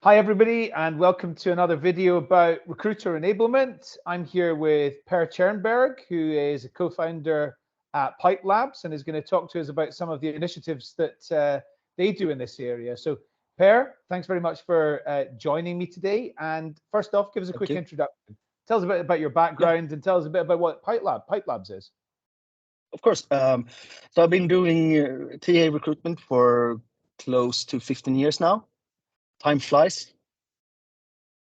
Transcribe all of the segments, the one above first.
Hi everybody, and welcome to another video about recruiter enablement. I'm here with Per Tjernberg, who is a co-founder at Pipelabs and is going to talk to us about some of the initiatives that they do in this area. So Per, thanks very much for joining me today. And first off, give us a quick introduction. Tell us a bit about your background and tell us a bit about what Pipelabs is. Of course. So I've been doing TA recruitment for close to 15 years now. Time flies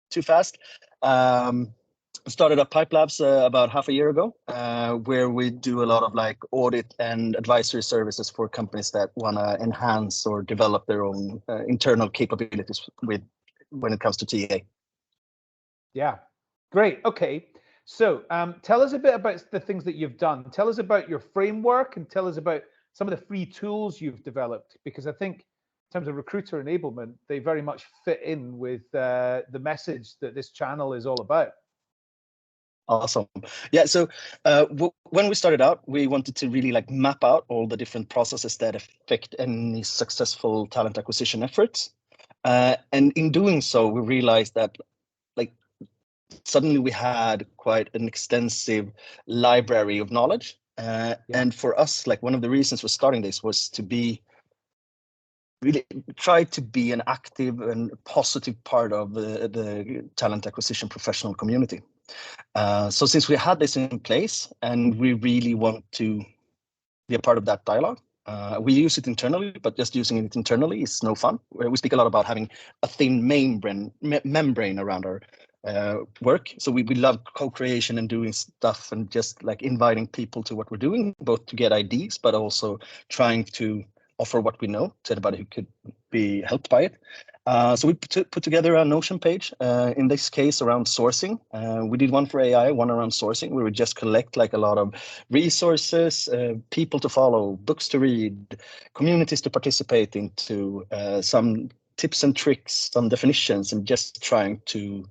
too fast. Started up Pipelabs about half a year ago, where we do a lot of like audit and advisory services for companies that want to enhance or develop their own internal capabilities when it comes to TA. Yeah, great. Okay. So tell us a bit about the things that you've done. Tell us about your framework and tell us about some of the free tools you've developed, because I think in terms of recruiter enablement, they very much fit in with the message that this channel is all about. Awesome. Yeah. So when we started out, we wanted to really like map out all the different processes that affect any successful talent acquisition efforts. And in doing so, we realized that like suddenly we had quite an extensive library of knowledge. And for us, like one of the reasons for starting this was to really try to be an active and positive part of the talent acquisition professional community. So since we had this in place and we really want to be a part of that dialogue, we use it internally, but just using it internally is no fun. We speak a lot about having a thin membrane around our work. So we love co-creation and doing stuff and just like inviting people to what we're doing, both to get ideas, but also trying to offer what we know to anybody who could be helped by it. So we put together a Notion page, in this case around sourcing. We did one for AI, one around sourcing, where we just collect like a lot of resources, people to follow, books to read, communities to participate into, some tips and tricks, some definitions, and just trying to,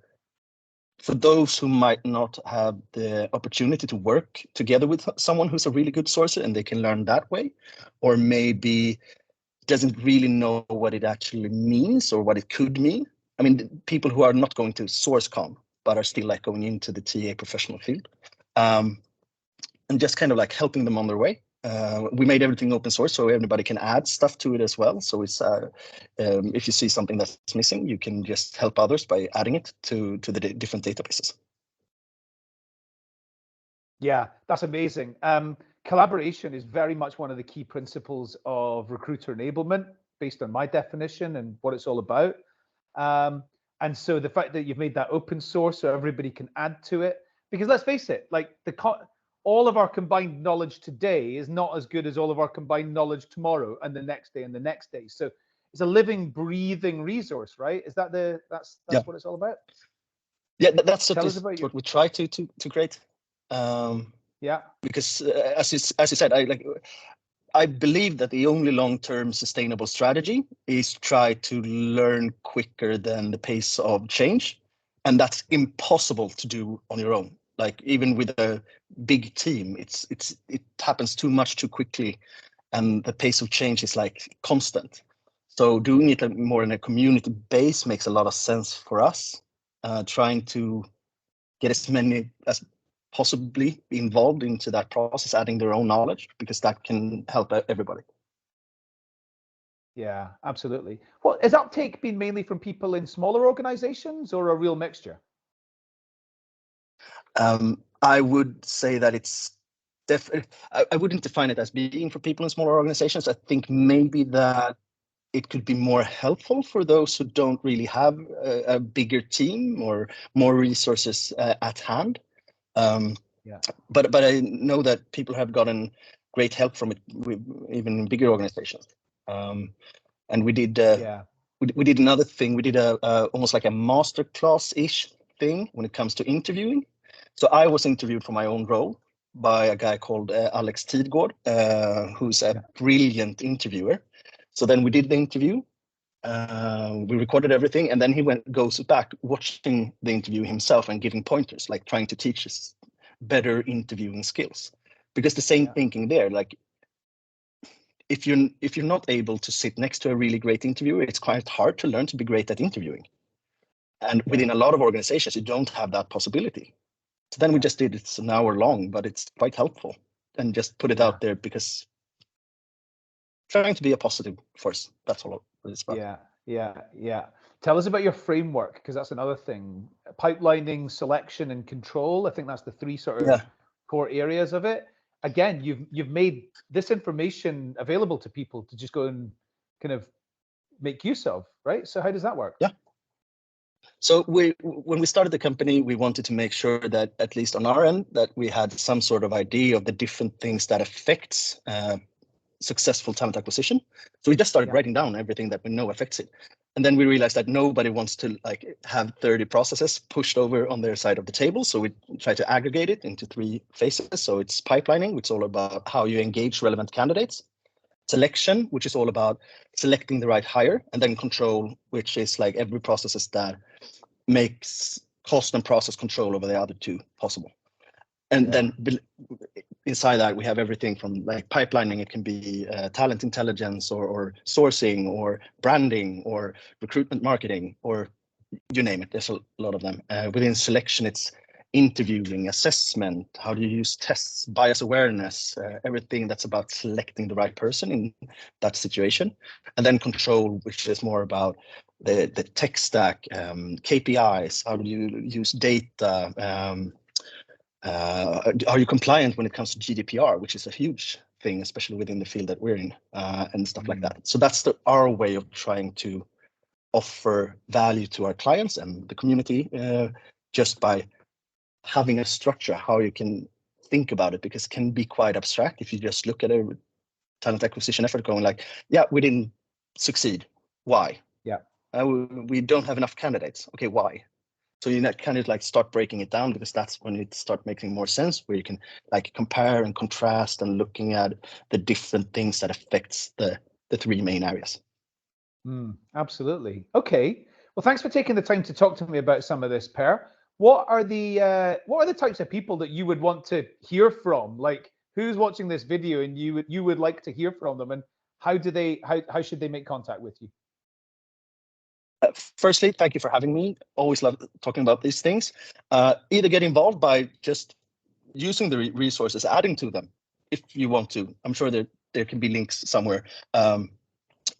for those who might not have the opportunity to work together with someone who's a really good sourcer and they can learn that way, or maybe doesn't really know what it actually means or what it could mean. I mean, people who are not going to SourceCon, but are still like going into the TA professional field, and just kind of like helping them on their way. We made everything open source, so everybody can add stuff to it as well. So it's if you see something that's missing, you can just help others by adding it to the different databases. Yeah, that's amazing. Collaboration is very much one of the key principles of recruiter enablement, based on my definition and what it's all about. And so the fact that you've made that open source so everybody can add to it, because let's face it, like all of our combined knowledge today is not as good as all of our combined knowledge tomorrow and the next day and the next day. So it's a living, breathing resource, right? Is that that's what it's all about? Yeah, that's what we try to create. Yeah, because as you said, I believe that the only long-term sustainable strategy is try to learn quicker than the pace of change, and that's impossible to do on your own. Like even with a big team, it happens too much too quickly, and the pace of change is like constant. So doing it more in a community base makes a lot of sense for us. Trying to get as many as possibly involved into that process, adding their own knowledge, because that can help everybody. Yeah, absolutely. Well, has uptake been mainly from people in smaller organizations or a real mixture? I would say that it's definitely, I wouldn't define it as being for people in smaller organizations. I think maybe that it could be more helpful for those who don't really have a bigger team or more resources at hand. But I know that people have gotten great help from it, even in bigger organizations. And we did we did another thing. We did a almost like a master class-ish thing when it comes to interviewing. So I was interviewed for my own role by a guy called Alex Tidgård, who's a brilliant interviewer. So then we did the interview. We recorded everything, and then he goes back watching the interview himself and giving pointers, like trying to teach us better interviewing skills. Because the same thinking there, like if you're not able to sit next to a really great interviewer, it's quite hard to learn to be great at interviewing. And within a lot of organizations, you don't have that possibility. So then we just did it's an hour long, but it's quite helpful, and just put it out there because trying to be a positive force. That's all it's about. Yeah. Tell us about your framework, because that's another thing. Pipelining, selection, and control. I think that's the three sort of core areas of it. Again, you've made this information available to people to just go and kind of make use of, right? So how does that work? Yeah. So when we started the company, we wanted to make sure that, at least on our end, that we had some sort of idea of the different things that affects successful talent acquisition. So we just started writing down everything that we know affects it. And then we realized that nobody wants to have 30 processes pushed over on their side of the table. So we try to aggregate it into 3 phases. So it's pipelining, which is all about how you engage relevant candidates. Selection, which is all about selecting the right hire. And then control, which is like every processes that makes cost and process control over the other 2 possible. And then inside that, we have everything from like pipelining. It can be talent intelligence or sourcing or branding or recruitment marketing, or you name it. There's a lot of them. Within selection, it's interviewing, assessment, how do you use tests, bias awareness, everything that's about selecting the right person in that situation. And then control, which is more about the tech stack, KPIs, how do you use data, are you compliant when it comes to GDPR, which is a huge thing, especially within the field that we're in, and stuff like that. So that's our way of trying to offer value to our clients and the community, just by having a structure, how you can think about it, because it can be quite abstract if you just look at a talent acquisition effort going like, yeah, we didn't succeed. Why? We don't have enough candidates. Okay, why? So you kind of like start breaking it down, because that's when it start making more sense, where you can like compare and contrast and looking at the different things that affects the 3 main areas. Absolutely. Okay. Well, thanks for taking the time to talk to me about some of this, Per. What are the types of people that you would want to hear from? Like, who's watching this video and you would like to hear from them, and how should they make contact with you? Firstly, thank you for having me. Always love talking about these things. Either get involved by just using the resources, adding to them if you want to. I'm sure there can be links somewhere.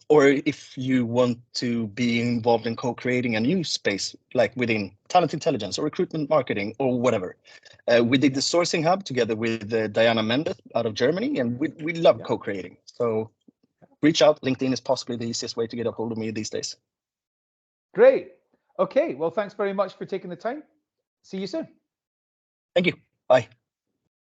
Or if you want to be involved in co-creating a new space, like within talent intelligence or recruitment marketing or whatever. We did the sourcing hub together with Diana Mendes out of Germany, and we love co-creating. So reach out. LinkedIn is possibly the easiest way to get a hold of me these days. Great. Okay. Well, thanks very much for taking the time. See you soon. Thank you. Bye.